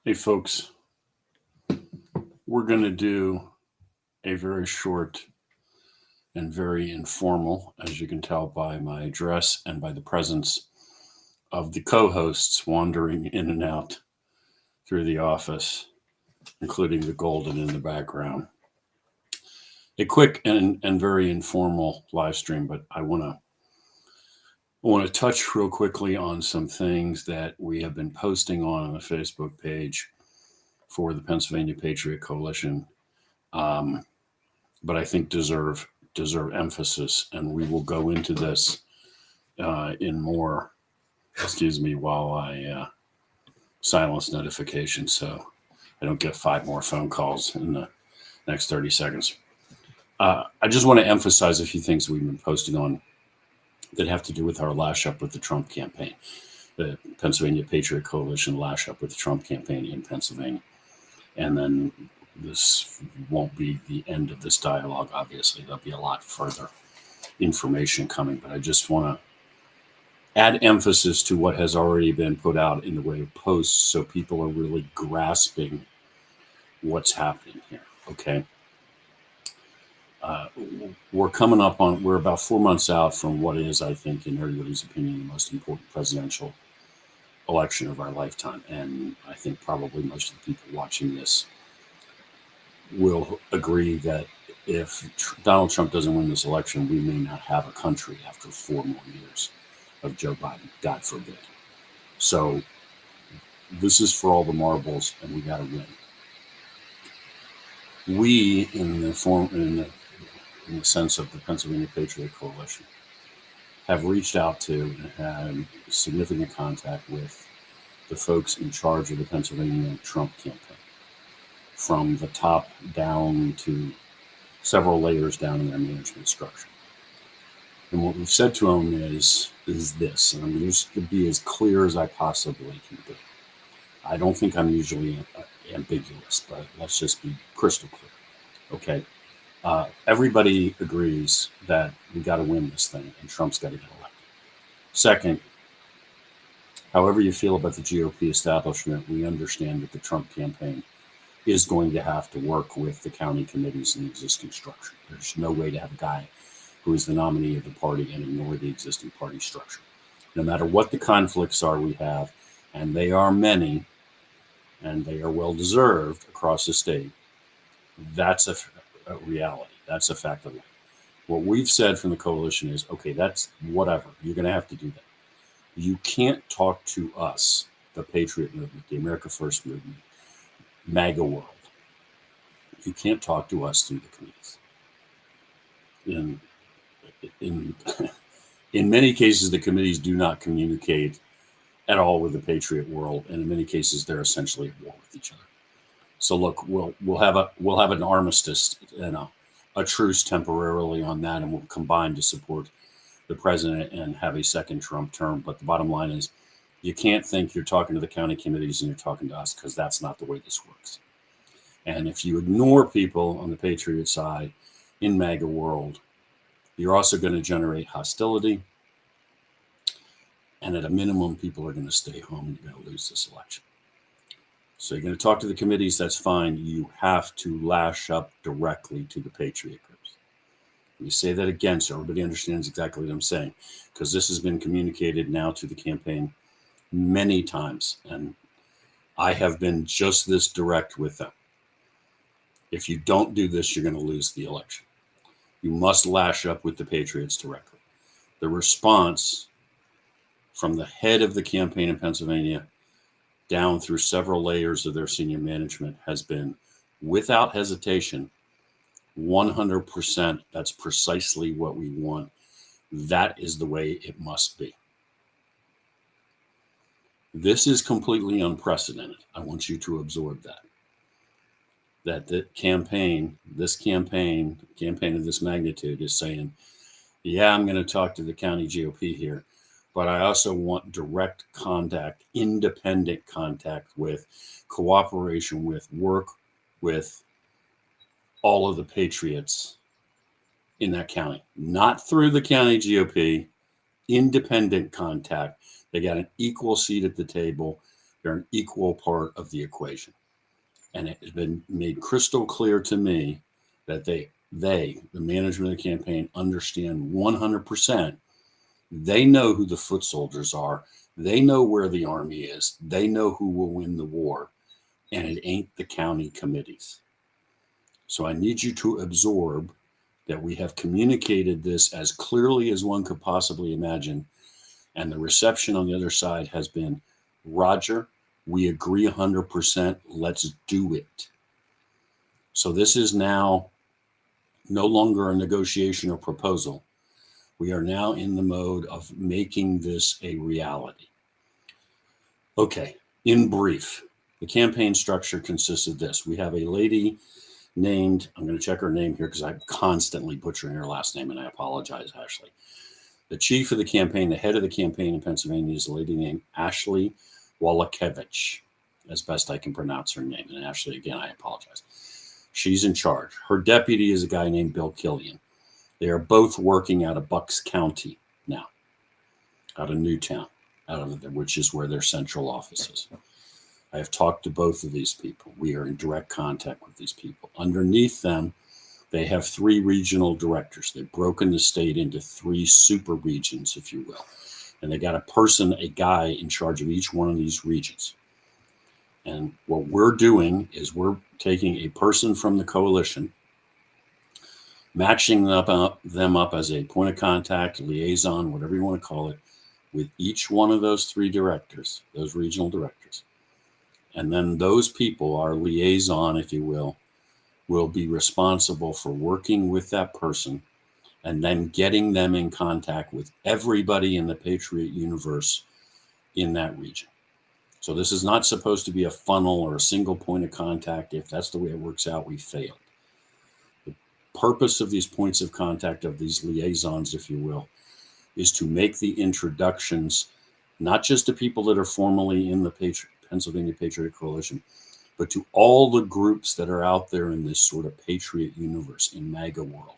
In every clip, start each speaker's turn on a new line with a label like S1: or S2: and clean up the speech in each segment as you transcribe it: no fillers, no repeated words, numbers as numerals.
S1: Hey, folks, we're going to do a very short and very informal, as you can tell by my address and by the presence of the co-hosts wandering in and out through the office, including the Golden in the background. A quick and very informal live stream, but I want to touch real quickly on some things that we have been posting on the Facebook page for the Pennsylvania Patriot Coalition, but I think deserve emphasis, and we will go into this in more. Excuse me while I silence notifications so I don't get 5 more phone calls in the next 30 seconds. I just want to emphasize a few things we've been posting on that have to do with our lash up with the Trump campaign, the Pennsylvania Patriot Coalition lash up with the Trump campaign in Pennsylvania. And then this won't be the end of this dialogue, obviously. There'll be a lot further information coming, but I just want to add emphasis to what has already been put out in the way of posts so people are really grasping what's happening here, okay? We're about 4 months out from what is, I think, in everybody's opinion, the most important presidential election of our lifetime. And I think probably most of the people watching this will agree that if Donald Trump doesn't win this election, we may not have a country after 4 more years of Joe Biden, God forbid. So this is for all the marbles, and we got to win. We, in the sense of the Pennsylvania Patriot Coalition, have reached out to and had significant contact with the folks in charge of the Pennsylvania Trump campaign, from the top down to several layers down in their management structure. And what we've said to them is this, and I'm just going to be as clear as I possibly can be. I don't think I'm usually ambiguous, but let's just be crystal clear, okay? Everybody agrees that we got to win this thing and Trump's got to get elected. Second, however you feel about the GOP establishment, we understand that the Trump campaign is going to have to work with the county committees and the existing structure. There's no way to have a guy who is the nominee of the party and ignore the existing party structure. No matter what the conflicts are we have, and they are many, and they are well-deserved across the state, that's a reality. That's a fact of life. What we've said from the coalition is, okay, that's whatever. You're going to have to do that. You can't talk to us, the Patriot movement, the America First movement, MAGA world. You can't talk to us through the committees. In many cases, the committees do not communicate at all with the Patriot world, and in many cases, they're essentially at war with each other. So look, we'll have an armistice and a truce temporarily on that, and we'll combine to support the president and have a second Trump term. But the bottom line is, you can't think you're talking to the county committees and you're talking to us, because that's not the way this works. And if you ignore people on the Patriot side in MAGA world, you're also going to generate hostility. And at a minimum, people are going to stay home and you're going to lose this election. So you're going to talk to the committees, that's fine. You have to lash up directly to the Patriot groups. Let me say that again so everybody understands exactly what I'm saying, because this has been communicated now to the campaign many times, and I have been just this direct with them. If you don't do this, you're going to lose the election. You must lash up with the Patriots directly. The response from the head of the campaign in Pennsylvania down through several layers of their senior management has been, without hesitation, 100%. That's precisely what we want. That is the way it must be. This is completely unprecedented. I want you to absorb that. That the campaign of this magnitude is saying, yeah, I'm going to talk to the county GOP here, but I also want direct contact, independent contact with, cooperation with, work with all of the patriots in that county. Not through the county GOP, independent contact. They got an equal seat at the table. They're an equal part of the equation. And it has been made crystal clear to me that the management of the campaign, understand 100%. They know who the foot soldiers are. They know where the army is. They know who will win the war. And it ain't the county committees. So I need you to absorb that we have communicated this as clearly as one could possibly imagine. And the reception on the other side has been, Roger, we agree 100%. Let's do it. So this is now no longer a negotiation or proposal. We are now in the mode of making this a reality. Okay, in brief, the campaign structure consists of this. We have a lady named, I'm going to check her name here because I'm constantly butchering her last name, and I apologize, Ashley. The chief of the campaign, the head of the campaign in Pennsylvania, is a lady named Ashley Wallachevich, as best I can pronounce her name. And Ashley, again, I apologize. She's in charge. Her deputy is a guy named Bill Killian. They are both working out of Bucks County now, out of Newtown, which is where their central office is. I have talked to both of these people. We are in direct contact with these people. Underneath them, they have 3 regional directors. They've broken the state into 3 super regions, if you will. And they got a guy in charge of each one of these regions. And what we're doing is we're taking a person from the coalition, matching them up as a point of contact, liaison, whatever you want to call it, with each one of those 3 directors, those regional directors. And then those people, our liaison, if you will be responsible for working with that person and then getting them in contact with everybody in the Patriot universe in that region. So this is not supposed to be a funnel or a single point of contact. If that's the way it works out, we failed. The purpose of these points of contact, of these liaisons, if you will, is to make the introductions, not just to people that are formally in the Pennsylvania Patriot Coalition, but to all the groups that are out there in this sort of Patriot universe, in MAGA world,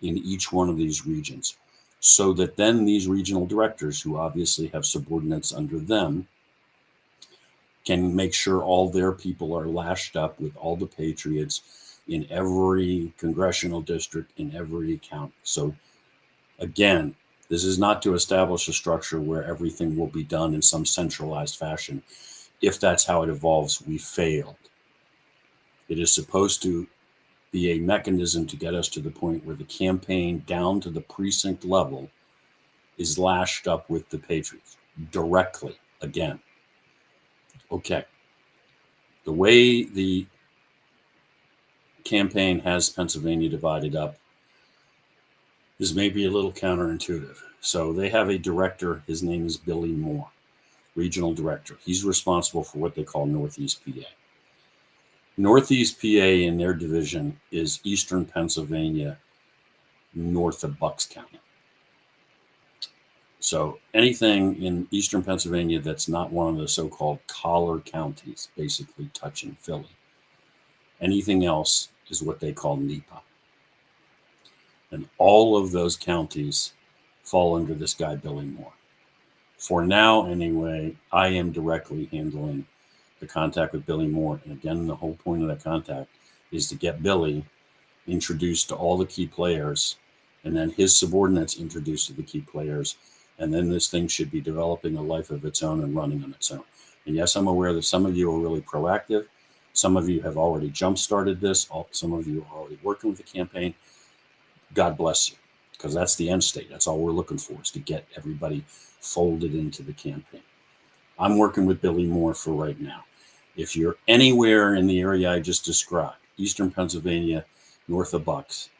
S1: in each one of these regions, so that then these regional directors, who obviously have subordinates under them, can make sure all their people are lashed up with all the patriots in every congressional district, in every county. So again, this is not to establish a structure where everything will be done in some centralized fashion. If that's how it evolves, we failed. It is supposed to be a mechanism to get us to the point where the campaign down to the precinct level is lashed up with the patriots directly again. Okay. The way the campaign has Pennsylvania divided up is maybe a little counterintuitive. So they have a director. His name is Billy Moore, regional director. He's responsible for what they call Northeast PA. Northeast PA in their division is Eastern Pennsylvania, north of Bucks County. So anything in Eastern Pennsylvania that's not one of the so-called collar counties, basically touching Philly, anything else is what they call NEPA. And all of those counties fall under this guy, Billy Moore. For now, anyway, I am directly handling the contact with Billy Moore. And again, the whole point of that contact is to get Billy introduced to all the key players, and then his subordinates introduced to the key players. And then this thing should be developing a life of its own and running on its own. And yes, I'm aware that some of you are really proactive. Some of you have already jump-started this. Some of you are already working with the campaign. God bless you, because that's the end state. That's all we're looking for, is to get everybody folded into the campaign. I'm working with Billy Moore for right now. If you're anywhere in the area I just described, Eastern Pennsylvania, north of Bucks,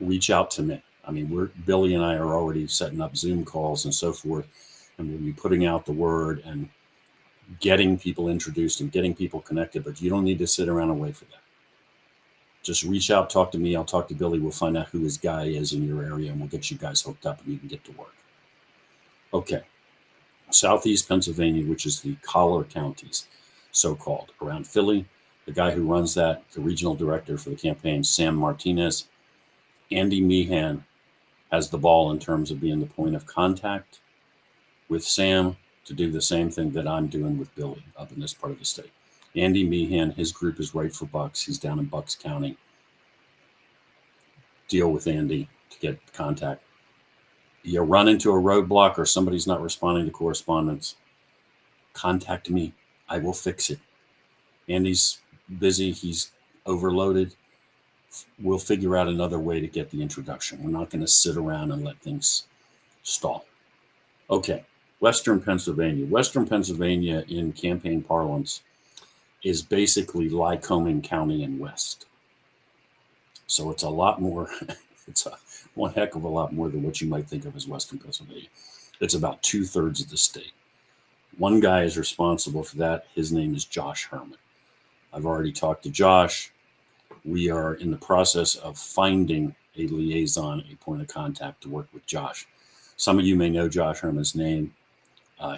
S1: reach out to me. I mean, Billy and I are already setting up Zoom calls and so forth, and we'll be putting out the word and getting people introduced and getting people connected, but you don't need to sit around and wait for that. Just reach out, talk to me. I'll talk to Billy. We'll find out who his guy is in your area, and we'll get you guys hooked up and you can get to work. Okay. Southeast Pennsylvania, which is the collar counties, so-called, around Philly. The guy who runs that, the regional director for the campaign, Sam Martinez. Andy Meehan has the ball in terms of being the point of contact with Sam. to do the same thing that I'm doing with Billy up in this part of the state. Andy Meehan, his group is right for Bucks. He's down in Bucks County. Deal with Andy to get contact. You run into a roadblock or somebody's not responding to correspondence, contact me. I will fix it. Andy's busy. He's overloaded. We'll figure out another way to get the introduction. We're not going to sit around and let things stall. Okay, Western Pennsylvania. Western Pennsylvania in campaign parlance is basically Lycoming County and West. So it's a lot more, it's one heck of a lot more than what you might think of as Western Pennsylvania. It's about 2/3 of the state. One guy is responsible for that. His name is Josh Herman. I've already talked to Josh. We are in the process of finding a liaison, a point of contact to work with Josh. Some of you may know Josh Herman's name.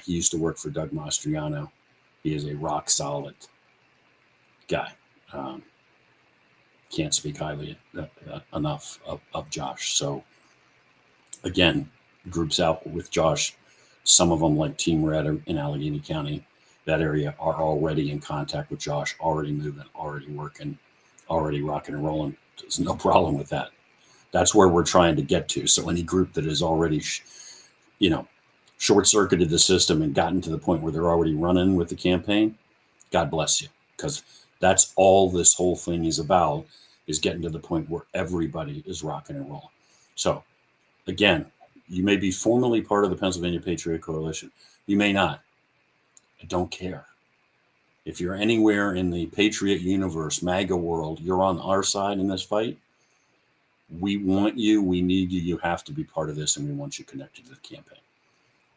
S1: He used to work for Doug Mastriano. He is a rock solid guy. Can't speak highly enough of Josh. So again, groups out with Josh. Some of them, like Team Red in Allegheny County, that area, are already in contact with Josh, already moving, already working, already rocking and rolling. There's no problem with that. That's where we're trying to get to. So any group that is already, short-circuited the system and gotten to the point where they're already running with the campaign, God bless you. Because that's all this whole thing is about, is getting to the point where everybody is rocking and rolling. So again, you may be formally part of the Pennsylvania Patriot Coalition. You may not. I don't care. If you're anywhere in the Patriot universe, MAGA world, you're on our side in this fight. We want you. We need you. You have to be part of this, and we want you connected to the campaign.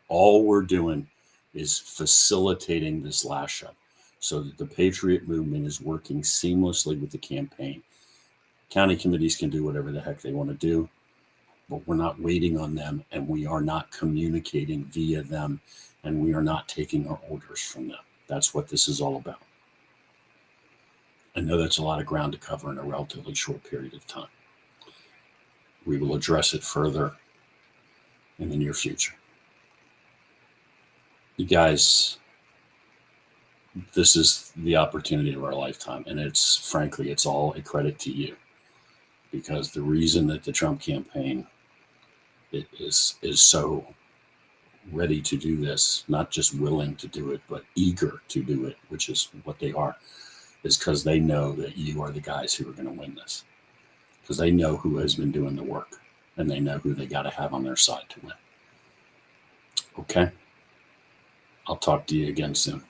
S1: All we're doing is facilitating this last shot so that the Patriot movement is working seamlessly with the campaign. County committees can do whatever the heck they want to do, but we're not waiting on them, and we are not communicating via them, and we are not taking our orders from them. That's what this is all about. I know that's a lot of ground to cover in a relatively short period of time. We will address it further in the near future. You guys, this is the opportunity of our lifetime, and it's all a credit to you, because the reason that the Trump campaign is so ready to do this, not just willing to do it, but eager to do it, which is what they are, is because they know that you are the guys who are going to win this, because they know who has been doing the work, and they know who they got to have on their side to win. Okay? I'll talk to you again soon.